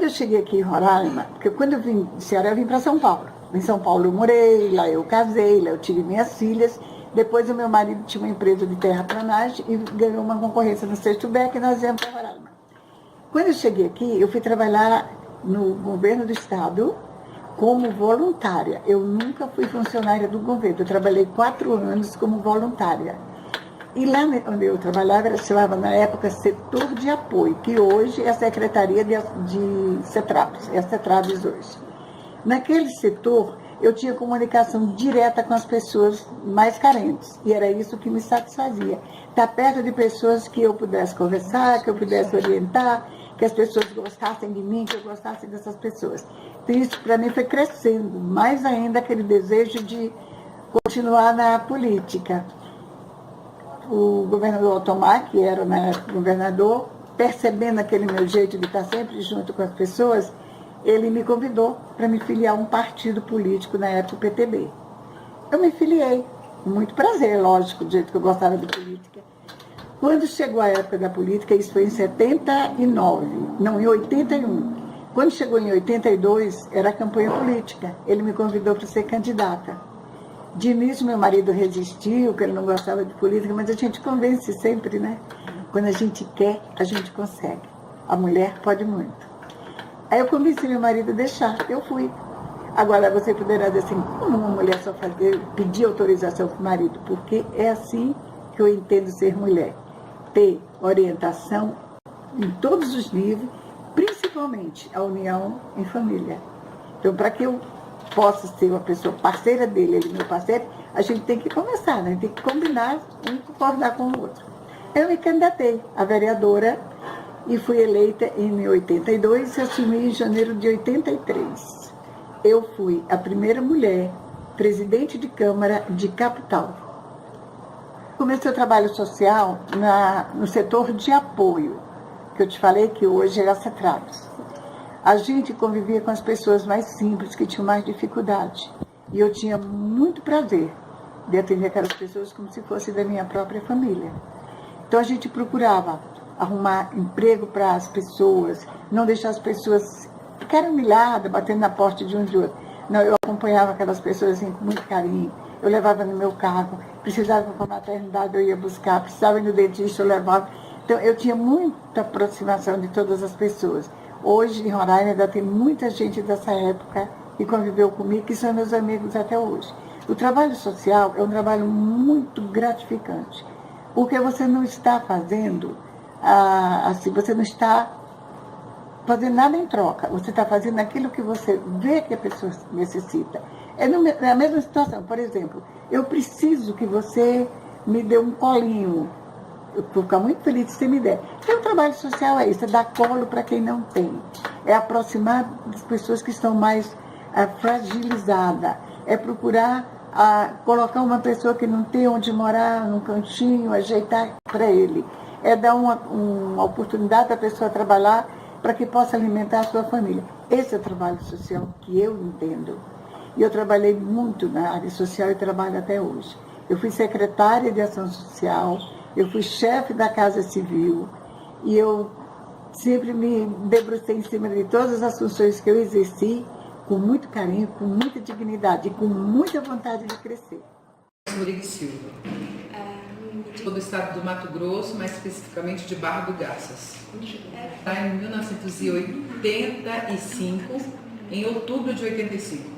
Quando eu cheguei aqui em Roraima, porque quando eu vim de Ceará, eu vim para São Paulo. Em São Paulo eu morei, lá eu casei, lá eu tive minhas filhas. Depois o meu marido tinha uma empresa de terraplanagem e ganhou uma concorrência no Sexto Beck e nós viemos para Roraima. Quando eu cheguei aqui, eu fui trabalhar no governo do estado como voluntária. Eu nunca fui funcionária do governo, eu trabalhei 4 anos como voluntária. E lá onde eu trabalhava, se chamava na época Setor de Apoio, que hoje é a Secretaria de CETRAPS, é a CETRAPS hoje. Naquele setor, eu tinha comunicação direta com as pessoas mais carentes, e era isso que me satisfazia. Estar perto de pessoas que eu pudesse conversar, que eu pudesse orientar, que as pessoas gostassem de mim, que eu gostasse dessas pessoas. Então isso para mim foi crescendo, mais ainda aquele desejo de continuar na política. O governador Otomar, que era na época governador, percebendo aquele meu jeito de estar sempre junto com as pessoas, ele me convidou para me filiar a um partido político, na época o PTB. Eu me filiei, com muito prazer, lógico, do jeito que eu gostava de política. Quando chegou a época da política, isso foi em 79, não, em 81. Quando chegou em 82, era a campanha política. Ele me convidou para ser candidata. De início, meu marido resistiu, que ele não gostava de política, mas a gente convence sempre, né? Quando a gente quer, a gente consegue. A mulher pode muito. Aí eu convenci meu marido a deixar, eu fui. Agora você poderá dizer assim, como uma mulher só pedir autorização para o marido? Porque é assim que eu entendo ser mulher. Ter orientação em todos os níveis, principalmente a união em família. Então, para que eu possa ser uma pessoa parceira dele, ele meu parceiro, a gente tem que conversar, né? Tem que combinar, um concordar com o outro. Eu me candidatei a vereadora e fui eleita em 82 e assumi em janeiro de 83. Eu fui a primeira mulher presidente de Câmara de capital. Comecei o trabalho social no setor de apoio, que eu te falei que hoje é a CETRAPS. A gente convivia com as pessoas mais simples, que tinham mais dificuldade. E eu tinha muito prazer de atender aquelas pessoas como se fosse da minha própria família. Então a gente procurava arrumar emprego para as pessoas, não deixar as pessoas ficarem humilhadas, batendo na porta de um de outro. Não, eu acompanhava aquelas pessoas assim, com muito carinho. Eu levava no meu carro, precisava ir para a maternidade, eu ia buscar, precisava ir no dentista, eu levava. Então eu tinha muita aproximação de todas as pessoas. Hoje, em Roraima, ainda tem muita gente dessa época que conviveu comigo, que são meus amigos até hoje. O trabalho social é um trabalho muito gratificante, porque você não está fazendo, assim, você não está fazendo nada em troca. Você está fazendo aquilo que você vê que a pessoa necessita. É a mesma situação. Por exemplo, eu preciso que você me dê um colinho. Eu vou ficar muito feliz se você me der. Então, o trabalho social é isso, é dar colo para quem não tem. É aproximar das pessoas que estão mais fragilizadas. É procurar colocar uma pessoa que não tem onde morar, num cantinho, ajeitar para ele. É dar uma oportunidade para a pessoa trabalhar para que possa alimentar a sua família. Esse é o trabalho social que eu entendo. E eu trabalhei muito na área social e trabalho até hoje. Eu fui secretária de Ação Social, eu fui chefe da Casa Civil e eu sempre me debrucei em cima de todas as funções que eu exerci com muito carinho, com muita dignidade e com muita vontade de crescer. Rodrigues Silva. Sou do estado do Mato Grosso, mais especificamente de Barra do Garças. Em 1985, em outubro de 85.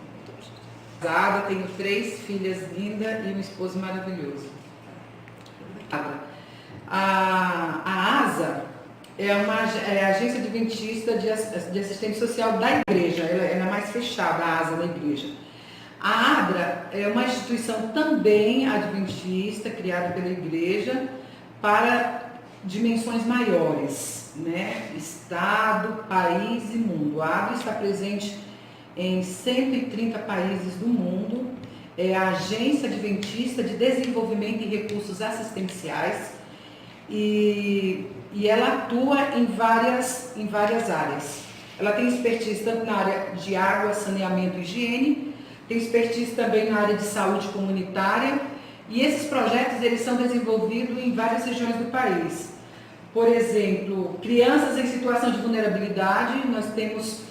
Casada, tenho 3 filhas lindas e um esposo maravilhoso. A ASA é a Agência Adventista de Assistência Social da Igreja, ela é mais fechada, a ASA da Igreja. A ADRA é uma instituição também adventista, criada pela Igreja, para dimensões maiores, né? Estado, país e mundo. A ADRA está presente em 130 países do mundo, é a Agência Adventista de Desenvolvimento e Recursos Assistenciais e ela atua em várias áreas. Ela tem expertise tanto na área de água, saneamento e higiene, tem expertise também na área de saúde comunitária e esses projetos eles são desenvolvidos em várias regiões do país. Por exemplo, crianças em situação de vulnerabilidade, nós temos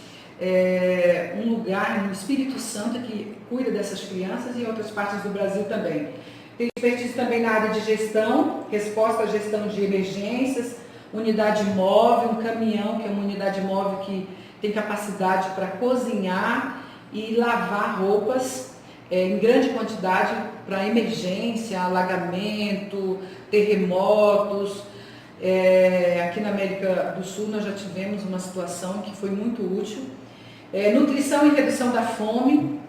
um lugar no Espírito Santo que cuida dessas crianças e em outras partes do Brasil também. Tem expertise também na área de gestão, resposta à gestão de emergências, unidade móvel, um caminhão, que é uma unidade móvel que tem capacidade para cozinhar e lavar roupas em grande quantidade para emergência, alagamento, terremotos. Aqui na América do Sul nós já tivemos uma situação que foi muito útil. Nutrição e redução da fome,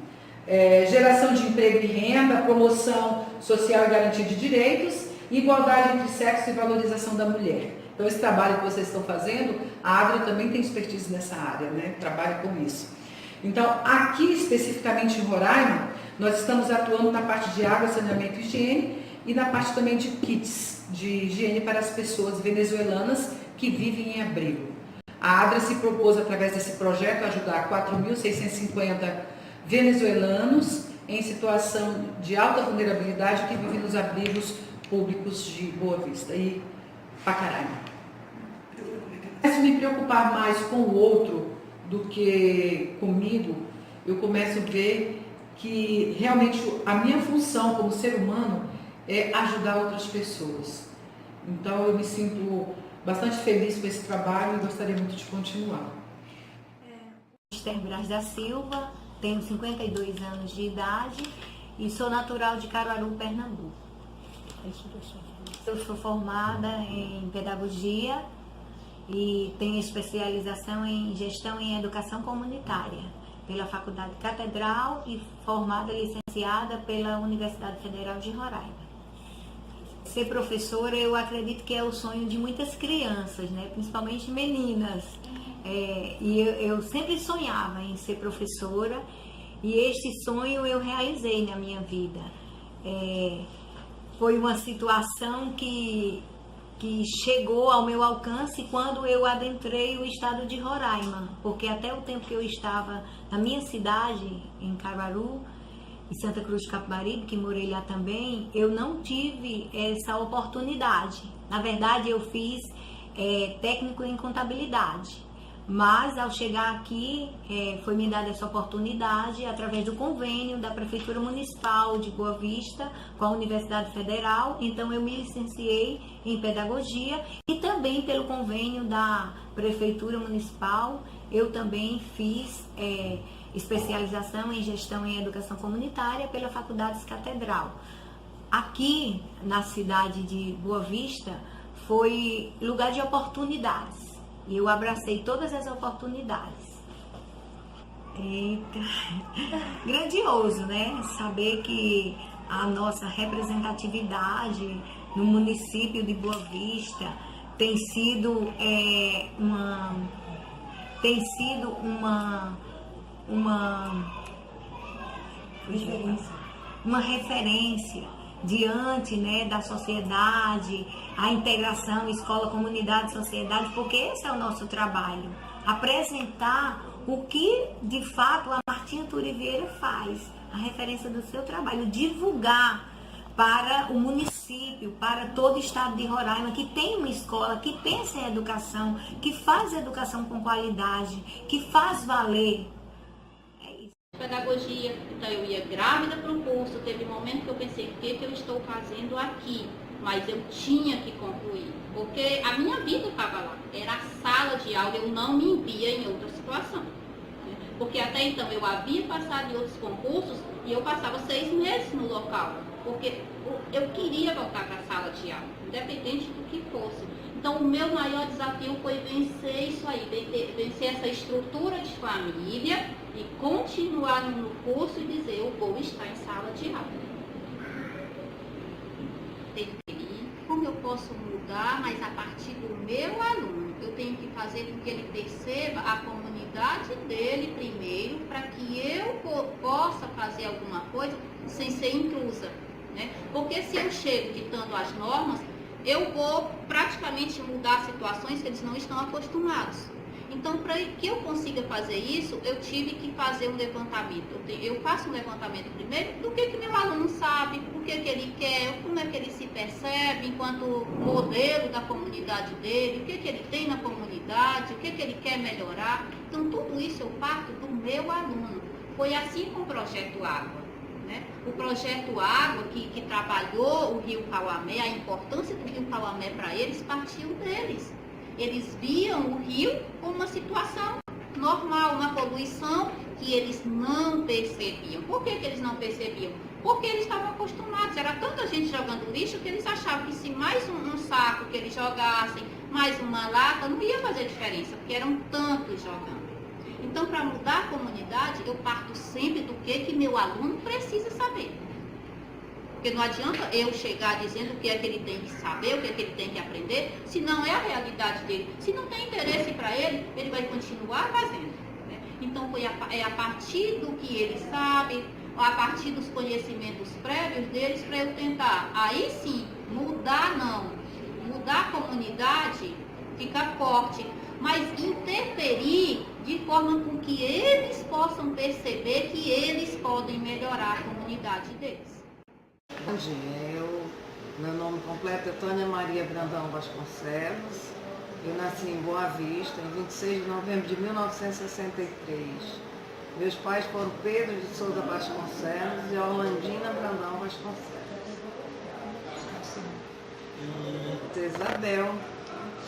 geração de emprego e renda, promoção social e garantia de direitos, igualdade entre sexo e valorização da mulher. Então esse trabalho que vocês estão fazendo, a Adra também tem expertise nessa área, né? Trabalha com isso. Então aqui especificamente em Roraima, nós estamos atuando na parte de água, saneamento e higiene e na parte também de kits de higiene para as pessoas venezuelanas que vivem em abrigo. A Adra se propôs, através desse projeto, ajudar 4.650 venezuelanos em situação de alta vulnerabilidade que vivem nos abrigos públicos de Boa Vista e Pacaraima. Se me preocupar mais com o outro do que comigo, eu começo a ver que realmente a minha função como ser humano é ajudar outras pessoas. Então eu me sinto bastante feliz com esse trabalho e gostaria muito de continuar. Esther Braz da Silva, tenho 52 anos de idade e sou natural de Caruaru, Pernambuco. Eu sou formada em pedagogia e tenho especialização em gestão em educação comunitária pela Faculdade Catedral e formada licenciada pela Universidade Federal de Roraima. Ser professora, eu acredito que é o sonho de muitas crianças, né? Principalmente meninas. E eu sempre sonhava em ser professora e este sonho eu realizei na minha vida. Foi uma situação que chegou ao meu alcance quando eu adentrei o estado de Roraima, porque até o tempo que eu estava na minha cidade, em Caruaru, em Santa Cruz de Capibaribe, que morei lá também, eu não tive essa oportunidade. Na verdade, eu fiz técnico em contabilidade, mas ao chegar aqui, foi me dada essa oportunidade através do convênio da Prefeitura Municipal de Boa Vista com a Universidade Federal. Então eu me licenciei em pedagogia e também pelo convênio da Prefeitura Municipal eu também fiz especialização em gestão em educação comunitária pela Faculdade Catedral. Aqui na cidade de Boa Vista foi lugar de oportunidades. E eu abracei todas as oportunidades. Eita, grandioso, né? Saber que a nossa representatividade no município de Boa Vista tem sido uma referência diante, né, da sociedade, a integração escola, comunidade, sociedade, porque esse é o nosso trabalho, apresentar o que de fato a Martinha Turiveira faz, a referência do seu trabalho, divulgar para o município, para todo o estado de Roraima, que tem uma escola, que pensa em educação, que faz educação com qualidade, que faz valer. Pedagogia, então eu ia grávida para o curso, teve um momento que eu pensei, o que eu estou fazendo aqui? Mas eu tinha que concluir, porque a minha vida estava lá, era a sala de aula, eu não me via em outra situação. Porque até então eu havia passado em outros concursos e eu passava 6 meses no local, porque eu queria voltar para a sala de aula, independente do que fosse. Então o meu maior desafio foi vencer isso aí, vencer essa estrutura de família e continuar no curso e dizer, eu vou estar em sala de aula. Como eu posso mudar, mas a partir do meu aluno, eu tenho que fazer com que ele perceba a comunidade dele primeiro, para que eu possa fazer alguma coisa sem ser intrusa, né? Porque se eu chego ditando as normas, eu vou praticamente mudar situações que eles não estão acostumados. Então, para que eu consiga fazer isso, eu tive que fazer um levantamento. Eu faço um levantamento primeiro do que meu aluno sabe, o que ele quer, como é que ele se percebe enquanto modelo da comunidade dele, o que ele tem na comunidade, o que ele quer melhorar. Então, tudo isso eu parto do meu aluno. Foi assim com o Projeto Água. Né? O Projeto Água, que trabalhou o Rio Cauamé, a importância do Rio Cauamé para eles, partiu deles. Eles viam o rio como uma situação normal, uma poluição que eles não percebiam. Por que eles não percebiam? Porque eles estavam acostumados. Era tanta gente jogando lixo que eles achavam que se mais um saco que eles jogassem, mais uma lata, não ia fazer diferença, porque eram tantos jogando. Então, para mudar a comunidade, eu parto sempre do que meu aluno precisa saber. Porque não adianta eu chegar dizendo o que é que ele tem que saber, o que é que ele tem que aprender, se não é a realidade dele. Se não tem interesse para ele, ele vai continuar fazendo. Né? Então, é a partir do que ele sabe, a partir dos conhecimentos prévios deles, para eu tentar, aí sim, mudar a comunidade, fica forte, mas interferir de forma com que eles possam perceber que eles podem melhorar a comunidade deles. Bom dia, meu nome completo é Tânia Maria Brandão Vasconcelos. Eu nasci em Boa Vista em 26 de novembro de 1963. Meus pais foram Pedro de Souza Vasconcelos e Orlandina Brandão Vasconcelos. Isabel,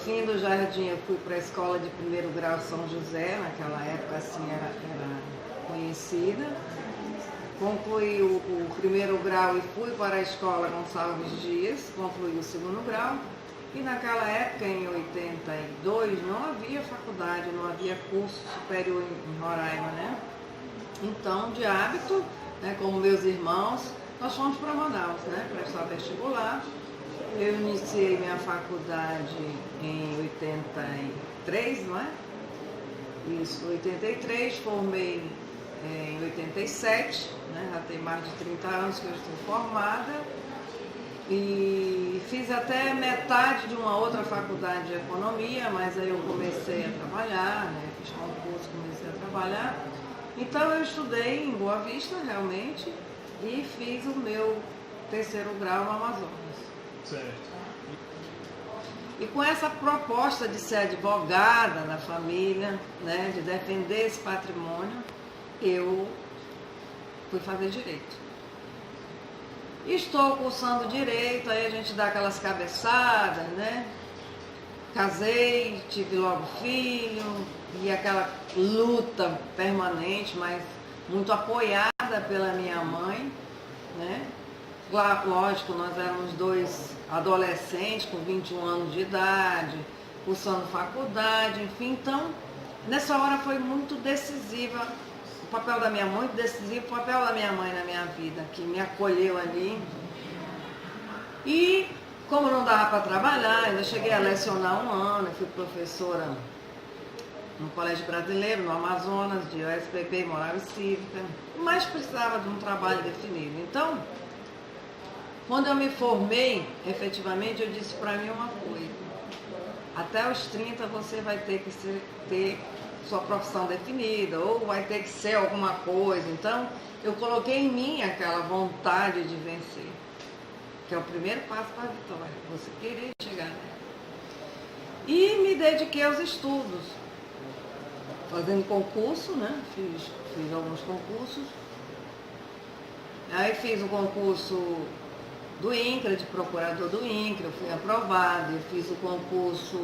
fim do jardim, eu fui para a escola de primeiro grau São José, naquela época assim era conhecida. Concluí o primeiro grau e fui para a escola Gonçalves Dias, concluí o segundo grau. E naquela época, em 82, não havia faculdade, não havia curso superior em Roraima, né? Então, de hábito, né, como meus irmãos, nós fomos para Manaus, né, prestar vestibular. Eu iniciei minha faculdade em 83, não é? Isso, 83, formei em 87, né? Já tem mais de 30 anos que eu estou formada e fiz até metade de uma outra faculdade de economia, mas aí eu comecei a trabalhar, né? Fiz concurso, comecei a trabalhar. Então eu estudei em Boa Vista realmente e fiz o meu terceiro grau no Amazonas. Certo. E com essa proposta de ser advogada da família, né, de defender esse patrimônio, eu fui fazer direito. Estou cursando direito, aí a gente dá aquelas cabeçadas, né? Casei, tive logo filho, e aquela luta permanente, mas muito apoiada pela minha mãe, né? Lógico, nós éramos dois adolescentes com 21 anos de idade, cursando faculdade, enfim, então nessa hora foi muito decisiva o papel da minha mãe, muito decisivo o papel da minha mãe na minha vida, que me acolheu ali. E como não dava para trabalhar, ainda cheguei a lecionar um ano, fui professora no Colégio Brasileiro, no Amazonas, de OSPP, Moral e Cívica, mas precisava de um trabalho definido. Então, quando eu me formei, efetivamente, eu disse para mim uma coisa: até os 30 você vai ter que ter sua profissão definida, ou vai ter que ser alguma coisa. Então, eu coloquei em mim aquela vontade de vencer, que é o primeiro passo para a vitória, você querer chegar nela. E me dediquei aos estudos, fazendo concurso, né? Fiz alguns concursos. Aí fiz o concurso do INCRA, de procurador do INCRA, eu fui aprovada. Eu fiz o concurso,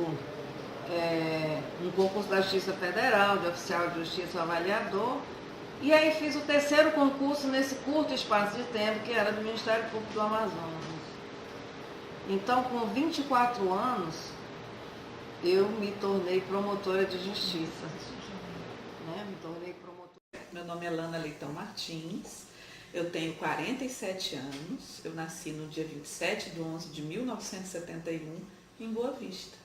um concurso da Justiça Federal, de oficial de justiça avaliador. E aí fiz o terceiro concurso nesse curto espaço de tempo, que era do Ministério Público do Amazonas. Então, com 24 anos, eu me tornei promotora de justiça. Né? Me tornei promotora. Meu nome é Lana Leitão Martins, eu tenho 47 anos, eu nasci no dia 27 de 11 de 1971, em Boa Vista.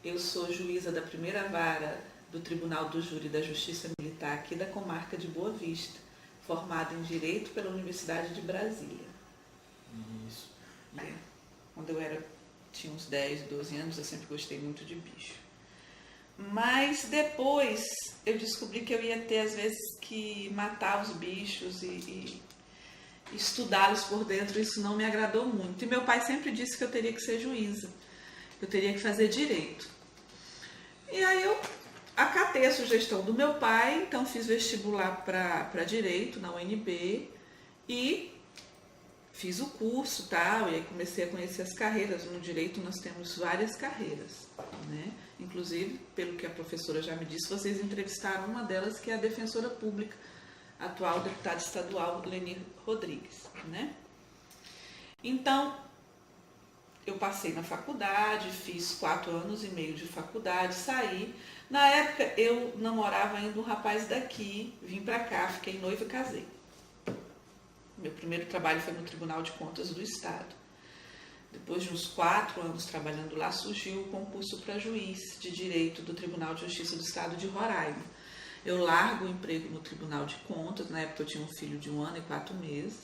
Eu sou juíza da primeira vara do Tribunal do Júri da Justiça Militar aqui da comarca de Boa Vista, formada em Direito pela Universidade de Brasília. Isso. Quando eu tinha uns 10, 12 anos, eu sempre gostei muito de bicho. Mas depois eu descobri que eu ia ter, às vezes, que matar os bichos e estudá-los por dentro. Isso não me agradou muito. E meu pai sempre disse que eu teria que ser juíza, eu teria que fazer direito. E aí eu acatei a sugestão do meu pai, então fiz vestibular para direito na UNB e fiz o curso, tal, e aí comecei a conhecer as carreiras. No direito nós temos várias carreiras, né? Inclusive, pelo que a professora já me disse, vocês entrevistaram uma delas, que é a defensora pública, atual deputada estadual, Leni Rodrigues, né? Então, eu passei na faculdade, fiz 4 anos e meio de faculdade, saí. Na época, eu namorava ainda um rapaz daqui, vim pra cá, fiquei noiva e casei. Meu primeiro trabalho foi no Tribunal de Contas do Estado. Depois de uns 4 anos trabalhando lá, surgiu o concurso para juiz de direito do Tribunal de Justiça do Estado de Roraima. Eu largo o emprego no Tribunal de Contas, na época eu tinha um filho de 1 ano e 4 meses,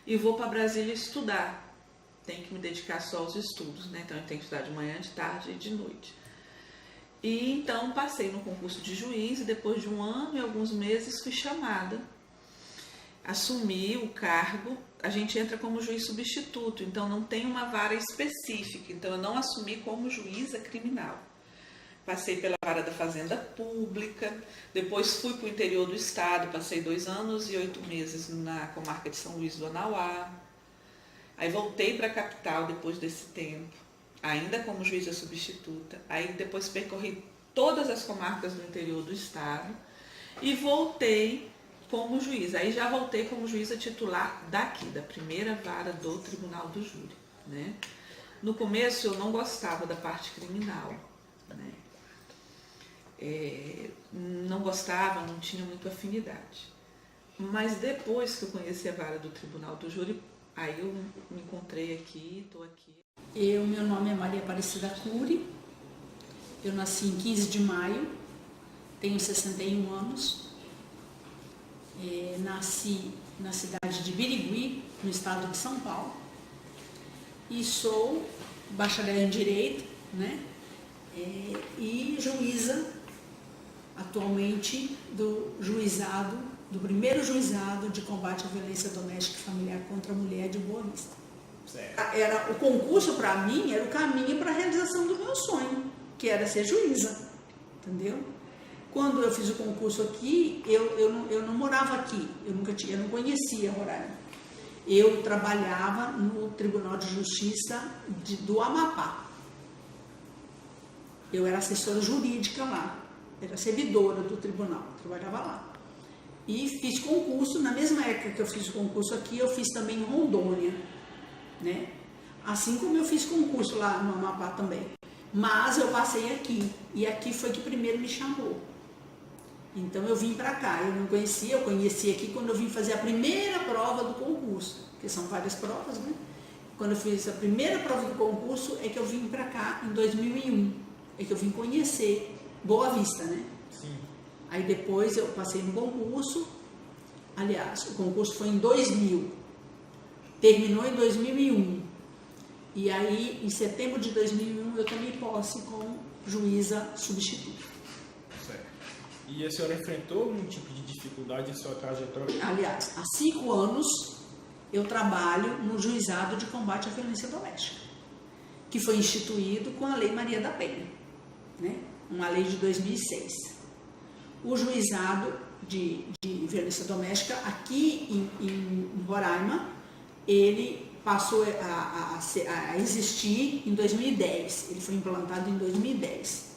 e vou para Brasília estudar. Tenho que me dedicar só aos estudos, né? Então eu tenho que estudar de manhã, de tarde e de noite. E então passei no concurso de juiz e depois de 1 ano e alguns meses fui chamada. Assumi o cargo, a gente entra como juiz substituto, então não tem uma vara específica, então eu não assumi como juíza criminal. Passei pela vara da Fazenda Pública, depois fui para o interior do estado, passei 2 anos e 8 meses na comarca de São Luís do Anauá. Aí voltei para a capital depois desse tempo, ainda como juíza substituta. Aí depois percorri todas as comarcas do interior do estado e voltei como juíza. Aí já voltei como juíza titular daqui, da primeira vara do Tribunal do Júri, né? No começo eu não gostava da parte criminal, né? Não gostava, não tinha muita afinidade. Mas depois que eu conheci a vara do Tribunal do Júri, aí eu me encontrei aqui, estou aqui. Meu nome é Maria Aparecida Cury, eu nasci em 15 de maio, tenho 61 anos. Nasci na cidade de Birigui, no estado de São Paulo, e sou bacharel em Direito, né? E juíza atualmente do juizado, do primeiro juizado de combate à violência doméstica e familiar contra a mulher de Boa Vista. O concurso para mim era o caminho para a realização do meu sonho, que era ser juíza, entendeu? Quando eu fiz o concurso aqui, eu não morava aqui, eu não conhecia Roraima. Eu trabalhava no Tribunal de Justiça do Amapá. Eu era assessora jurídica lá, era servidora do tribunal, trabalhava lá. E fiz concurso, na mesma época que eu fiz o concurso aqui, eu fiz também em Rondônia, né? Assim como eu fiz concurso lá no Amapá também. Mas eu passei aqui, e aqui foi que primeiro me chamou. Então eu vim para cá, eu não conhecia, eu conheci aqui quando eu vim fazer a primeira prova do concurso, porque são várias provas, né? Quando eu fiz a primeira prova do concurso é que eu vim para cá em 2001, é que eu vim conhecer Boa Vista, né? Sim. Aí depois eu passei no concurso, aliás, o concurso foi em 2000, terminou em 2001, e aí em setembro de 2001 eu tomei posse como juíza substituta. E a senhora enfrentou algum tipo de dificuldade em sua trajetória? Aliás, há 5 anos eu trabalho no Juizado de Combate à Violência Doméstica, que foi instituído com a Lei Maria da Penha, né? Uma lei de 2006. O Juizado de Violência Doméstica aqui em Roraima, ele passou a existir em 2010, ele foi implantado em 2010.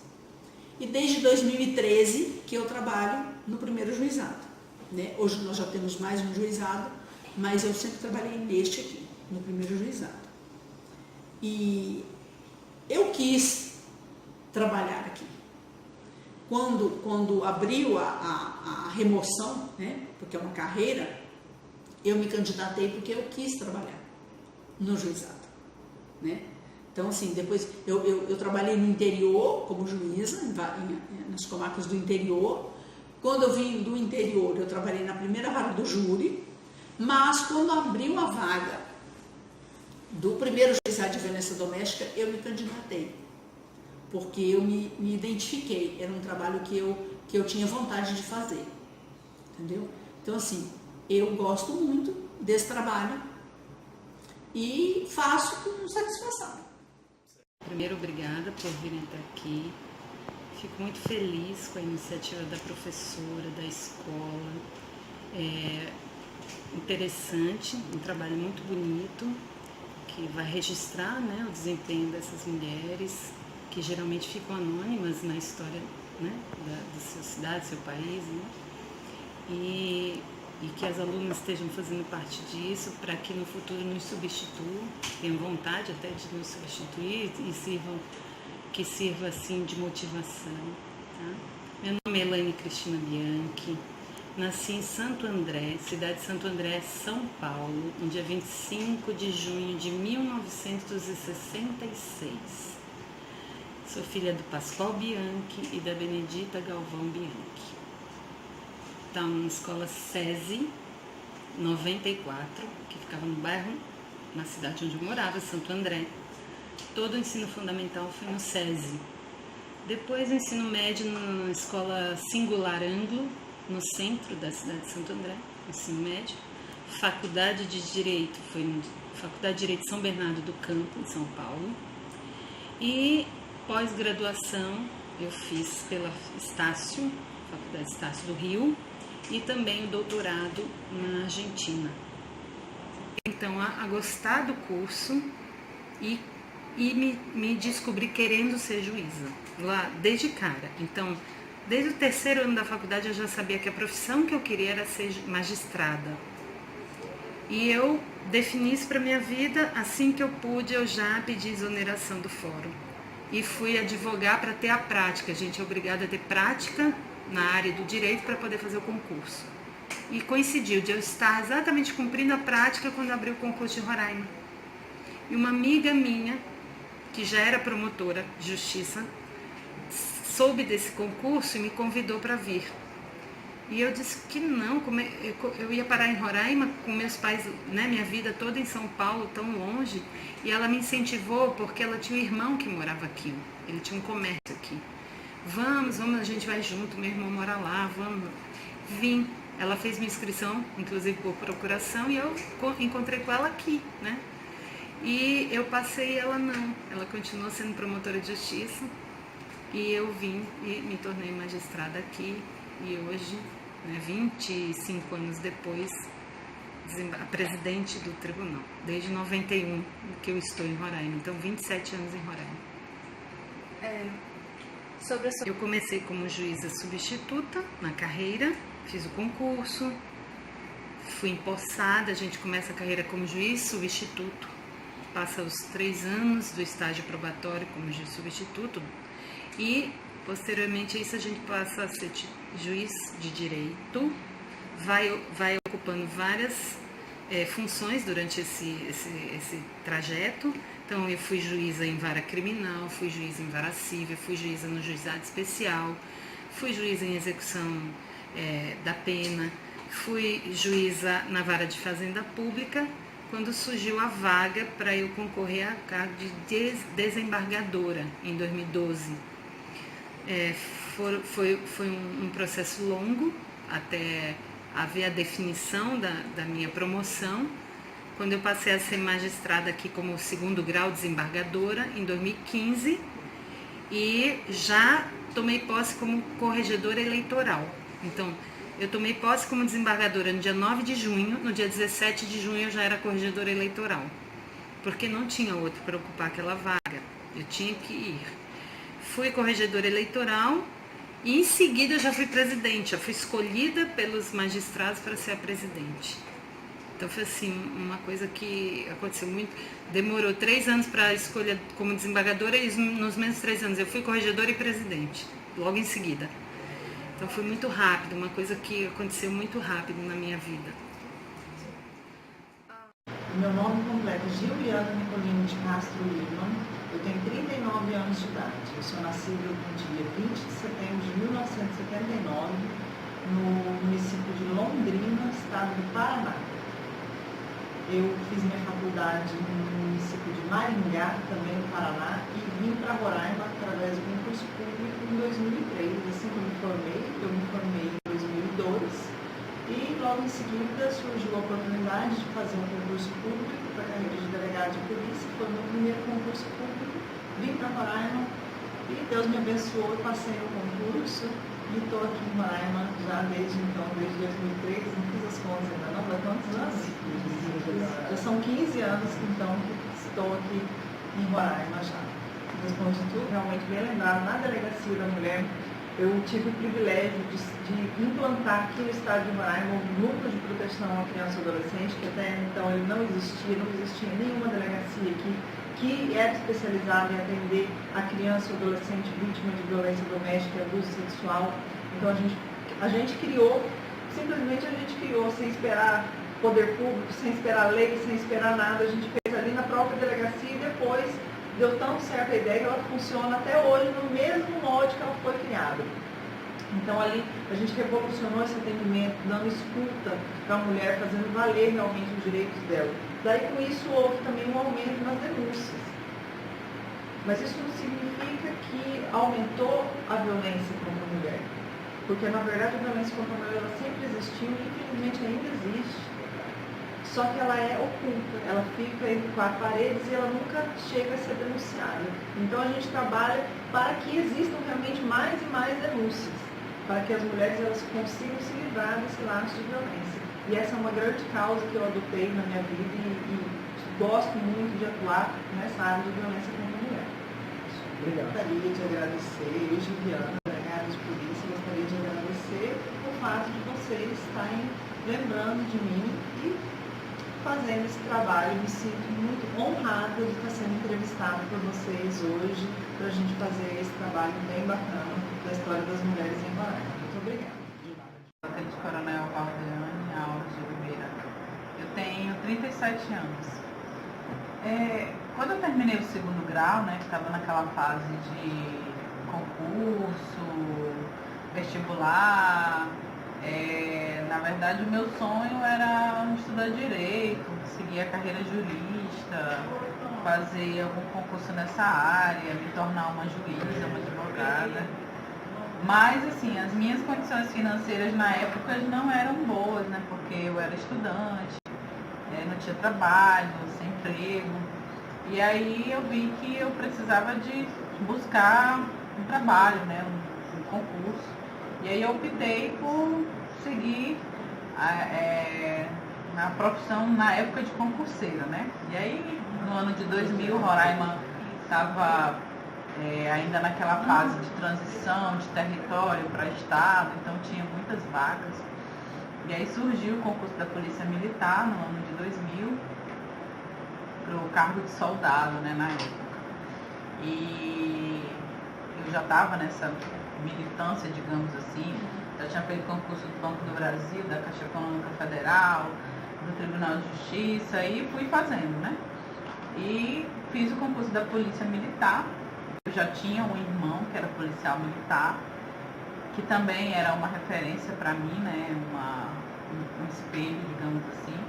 E desde 2013 que eu trabalho no primeiro juizado, né? Hoje nós já temos mais um juizado, mas eu sempre trabalhei neste aqui, no primeiro juizado. E eu quis trabalhar aqui. Quando abriu a remoção, né? Porque é uma carreira, eu me candidatei porque eu quis trabalhar no juizado, né? Então, assim, depois eu trabalhei no interior como juíza, nas comarcas do interior. Quando eu vim do interior, eu trabalhei na primeira vara do júri, mas quando abriu a vaga do primeiro juizado de violência doméstica, eu me candidatei. porque eu me identifiquei, era um trabalho que eu tinha vontade de fazer, entendeu? Então, assim, eu gosto muito desse trabalho e faço com satisfação. Primeiro, obrigada por virem até aqui. Fico muito feliz com a iniciativa da professora, da escola. É interessante, um trabalho muito bonito, que vai registrar, né, o desempenho dessas mulheres, que geralmente ficam anônimas na história, né, da sua cidade, do seu país, né? E que as alunas estejam fazendo parte disso, para que no futuro nos substituam, tenham vontade até de nos substituir e que sirva assim de motivação. Tá? Meu nome é Elaine Cristina Bianchi, nasci em Santo André, cidade de Santo André, São Paulo, no dia 25 de junho de 1966. Sou filha do Pascoal Bianchi e da Benedita Galvão Bianchi. Estava na escola SESI 94, que ficava no bairro, na cidade onde eu morava, Santo André. Todo o ensino fundamental foi no SESI. Depois o ensino médio na escola Singular Anglo, no centro da cidade de Santo André, ensino médio. Faculdade de Direito foi na Faculdade de Direito São Bernardo do Campo, em São Paulo. E pós-graduação eu fiz pela Estácio, Faculdade Estácio do Rio, e também o doutorado na Argentina. Então, a gostar do curso e me descobri querendo ser juíza, lá desde cara. Então, desde o terceiro ano da faculdade eu já sabia que a profissão que eu queria era ser magistrada. E eu defini isso para minha vida, assim que eu pude, eu já pedi exoneração do fórum. E fui advogar para ter a prática. A gente é obrigada a ter prática na área do direito para poder fazer o concurso. E coincidiu de eu estar exatamente cumprindo a prática quando abriu o concurso de Roraima. E uma amiga minha, que já era promotora de justiça, soube desse concurso e me convidou para vir. E eu disse que não, eu ia parar em Roraima com meus pais, né, minha vida toda em São Paulo, tão longe. E ela me incentivou porque ela tinha um irmão que morava aqui, ele tinha um comércio aqui. Vamos, a gente vai junto, meu irmão mora lá, vamos. Vim, ela fez minha inscrição, inclusive por procuração, e eu encontrei com ela aqui, né? E eu passei e ela não, ela continuou sendo promotora de justiça, e eu vim e me tornei magistrada aqui, e hoje, né, 25 anos depois, a presidente do tribunal, desde 91 que eu estou em Roraima, então 27 anos em Roraima. Eu comecei como juíza substituta na carreira, fiz o concurso, fui empossada, a gente começa a carreira como juiz substituto, passa os 3 anos do estágio probatório como juiz substituto e posteriormente a isso a gente passa a ser juiz de direito, vai ocupando várias funções durante esse trajeto. Então, eu fui juíza em vara criminal, fui juíza em vara civil, fui juíza no juizado especial, fui juíza em execução da pena, fui juíza na vara de fazenda pública, quando surgiu a vaga para eu concorrer a cargo de desembargadora, em 2012. Foi um processo longo, até haver a definição da minha promoção, quando eu passei a ser magistrada aqui como 2º grau desembargadora em 2015 e já tomei posse como corregedora eleitoral. Então, eu tomei posse como desembargadora no dia 9 de junho, no dia 17 de junho eu já era corregedora eleitoral, porque não tinha outro para ocupar aquela vaga, eu tinha que ir. Fui corregedora eleitoral e em seguida eu já fui presidente, já fui escolhida pelos magistrados para ser a presidente. Então foi assim, uma coisa que aconteceu muito, demorou 3 anos para a escolha como desembargadora e nos menos 3 anos eu fui corregedora e presidente, logo em seguida. Então foi muito rápido, uma coisa que aconteceu muito rápido na minha vida. Meu nome completo é Juliana Nicolino de Castro Lima, eu tenho 39 anos de idade, eu sou nascida no dia 20 de setembro de 1979, no município de Londrina, estado do Paraná. eu fiz minha faculdade no município de Maringá, também no Paraná, e vim para Roraima através de um concurso público em 2003. Assim que eu me formei em 2002, e logo em seguida surgiu a oportunidade de fazer um concurso público para a carreira de delegado de polícia. Foi o meu primeiro concurso público, vim para Roraima e Deus me abençoou, passei no concurso e estou aqui em Roraima já desde 2003, não fiz as contas ainda não, mas quantos anos? Já são 15 anos então que estou aqui em Roraima já. Responde tudo, realmente bem lembrado, na Delegacia da Mulher eu tive o privilégio de implantar aqui no estado de Roraima um núcleo de proteção à criança e adolescente, que até então ele não existia nenhuma delegacia aqui que era especializada em atender a criança ou adolescente vítima de violência doméstica e abuso sexual. Então a gente criou, simplesmente a gente criou sem esperar poder público, sem esperar lei, sem esperar nada, a gente fez ali na própria delegacia e depois deu tão certo a ideia que ela funciona até hoje no mesmo molde que ela foi criada. Então ali a gente revolucionou esse atendimento, dando escuta para a mulher, fazendo valer realmente os direitos dela. Daí com isso houve também um aumento nas denúncias. Mas isso não significa que aumentou a violência contra a mulher. Porque na verdade a violência contra a mulher ela sempre existiu e infelizmente ainda existe. Só que ela é oculta, ela fica entre quatro paredes e ela nunca chega a ser denunciada. Então a gente trabalha para que existam realmente mais e mais denúncias, para que as mulheres elas consigam se livrar desse laço de violência. E essa é uma grande causa que eu adotei na minha vida e gosto muito de atuar nessa área de violência contra a mulher. Obrigado. Gostaria de agradecer, eu, Juliana, delegada de polícia, gostaria de agradecer o fato de vocês estarem lembrando de mim e fazendo esse trabalho. Me sinto muito honrada de estar sendo entrevistada por vocês hoje, para a gente fazer esse trabalho bem bacana da história das mulheres em Roraima. Muito obrigada. Tenente Coronel Valdeane Alves de Oliveira. Eu tenho 37 anos. Quando eu terminei o segundo grau, né, que estava naquela fase de concurso, vestibular, na verdade o meu sonho era estudar direito, seguir a carreira jurista, fazer algum concurso nessa área, me tornar uma juíza, uma advogada. Mas assim, as minhas condições financeiras na época não eram boas, né? Porque eu era estudante, não tinha trabalho, sem emprego. E aí eu vi que eu precisava de buscar um trabalho, né? Um concurso. E aí eu optei por seguir na profissão na época de concurseira, né? E aí no ano de 2000, Roraima estava ainda naquela fase de transição de território para estado, então tinha muitas vagas. E aí surgiu o concurso da Polícia Militar no ano de 2000 para o cargo de soldado, né, na época. E eu já estava nessa militância, digamos assim, já tinha feito concurso do Banco do Brasil, da Caixa Econômica Federal, do Tribunal de Justiça e fui fazendo, né? E fiz o concurso da Polícia Militar. Eu já tinha um irmão que era policial militar, que também era uma referência para mim, né? Um espelho, digamos assim.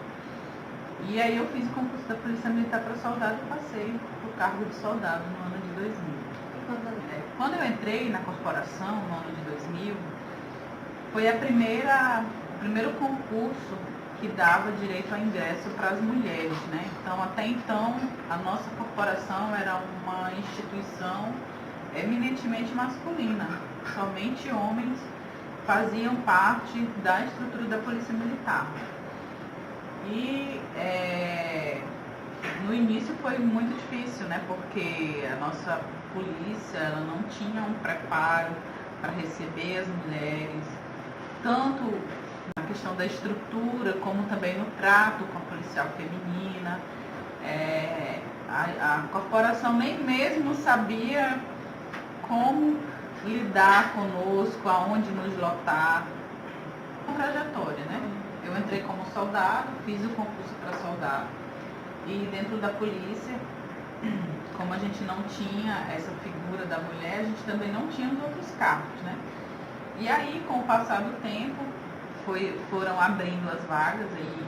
E aí eu fiz o concurso da Polícia Militar para soldado e passei para o cargo de soldado no ano de 2000. Quando eu entrei na corporação no ano de 2000, foi o primeiro concurso que dava direito ao ingresso para as mulheres, né? Então, até então, a nossa corporação era uma instituição eminentemente masculina. Somente homens faziam parte da estrutura da Polícia Militar. E no início foi muito difícil, né? Porque a nossa polícia ela não tinha um preparo para receber as mulheres, tanto na questão da estrutura, como também no trato com a policial feminina. A corporação nem mesmo sabia como lidar conosco, aonde nos lotar. Uma trajetória, né? Eu entrei como soldado, fiz o concurso para soldado. E dentro da polícia, como a gente não tinha essa figura da mulher, a gente também não tinha os outros cargos, né? E aí, com o passar do tempo, foram abrindo as vagas aí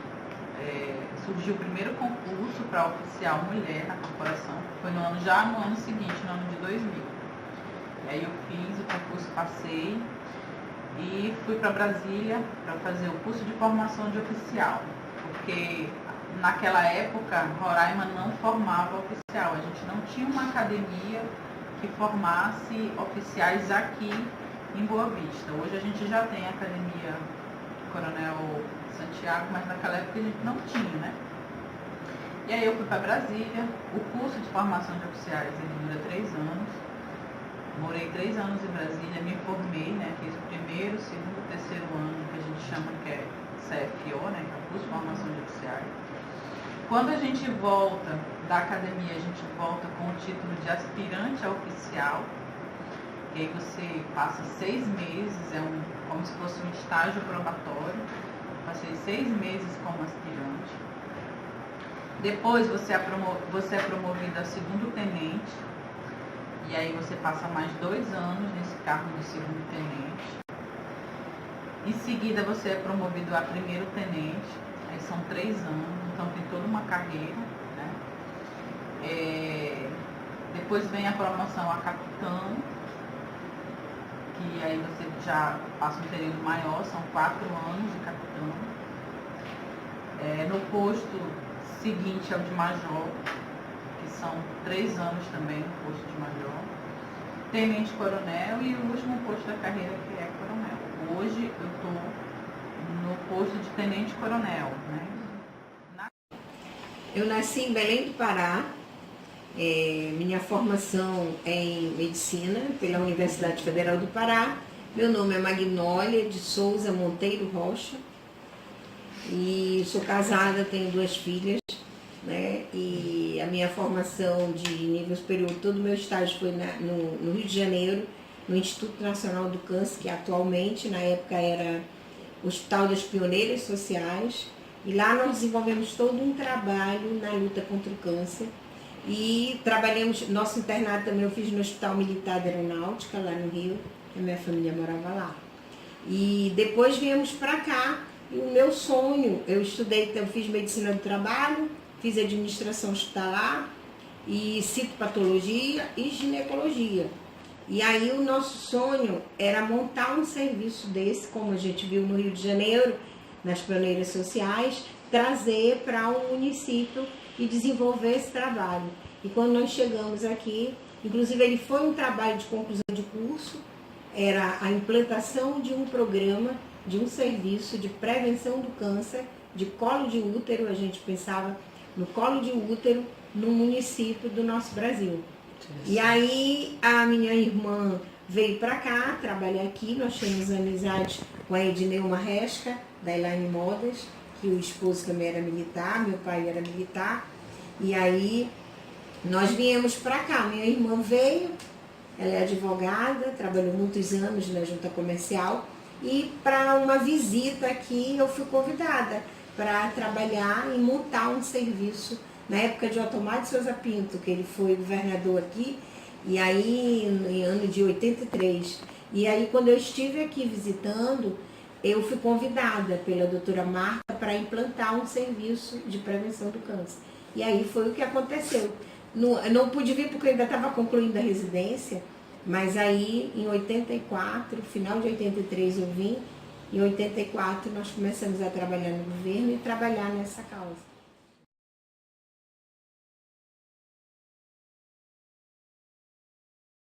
surgiu o primeiro concurso para oficial mulher na corporação, foi no ano seguinte, no ano de 2000. E aí eu fiz o concurso, passei e fui para Brasília para fazer o curso de formação de oficial, porque naquela época Roraima não formava oficial, a gente não tinha uma academia que formasse oficiais aqui em Boa Vista. Hoje a gente já tem a Academia Coronel Santiago, mas naquela época a gente não tinha, né? E aí eu fui para Brasília, o curso de formação de oficiais ele dura 3 anos, morei 3 anos em Brasília, me formei, né? Fiz o primeiro, segundo, terceiro ano, que a gente chama que é CFO, né? Que é o curso de formação de oficiais. Quando a gente volta da academia, a gente volta com o título de aspirante a oficial, e aí você passa 6 meses, como se fosse um estágio probatório. Passei 6 meses como aspirante. Depois você é promovido a segundo tenente, e aí você passa mais 2 anos nesse cargo de segundo tenente. Em seguida você é promovido a primeiro tenente, aí são 3 anos, então tem toda uma carreira, né? Depois vem a promoção a capitão, que aí você já passa um período maior, são 4 anos de capitão. No posto seguinte é o de major, que são 3 anos também no posto de major. Tenente coronel e o último posto da carreira que é coronel. Hoje eu estou no posto de tenente coronel, né? Eu nasci em Belém do Pará. Minha formação é em medicina pela Universidade Federal do Pará. Meu nome é Magnólia de Souza Monteiro Rocha e sou casada, tenho 2 filhas, né? E a minha formação de nível superior, todo o meu estágio foi no Rio de Janeiro, no Instituto Nacional do Câncer, que atualmente, na época, era o Hospital das Pioneiras Sociais, e lá nós desenvolvemos todo um trabalho na luta contra o câncer. E trabalhamos, nosso internato também eu fiz no Hospital Militar da Aeronáutica, lá no Rio, que a minha família morava lá. E depois viemos para cá, e o meu sonho, eu fiz medicina do trabalho, fiz administração hospitalar, e citopatologia e ginecologia. E aí o nosso sonho era montar um serviço desse, como a gente viu no Rio de Janeiro, nas pioneiras sociais, trazer para um município e desenvolver esse trabalho. E quando nós chegamos aqui, inclusive ele foi um trabalho de conclusão de curso, era a implantação de um programa, de um serviço de prevenção do câncer, de colo de útero, a gente pensava no colo de útero, no município do nosso Brasil. E aí a minha irmã veio para cá, trabalhar aqui, nós tínhamos amizade com a Edneu Marresca, da Elaine Modas, que o esposo também era militar, meu pai era militar, e aí nós viemos para cá, minha irmã veio, ela é advogada, trabalhou muitos anos na junta comercial, e para uma visita aqui eu fui convidada para trabalhar e montar um serviço na época de Otomar de Souza Pinto, que ele foi governador aqui, e aí em ano de 83. E aí quando eu estive aqui visitando, eu fui convidada pela doutora Marta para implantar um serviço de prevenção do câncer. E aí foi o que aconteceu. Não pude vir porque eu ainda estava concluindo a residência, mas aí em 84, final de 83 eu vim, em 84 nós começamos a trabalhar no governo e trabalhar nessa causa.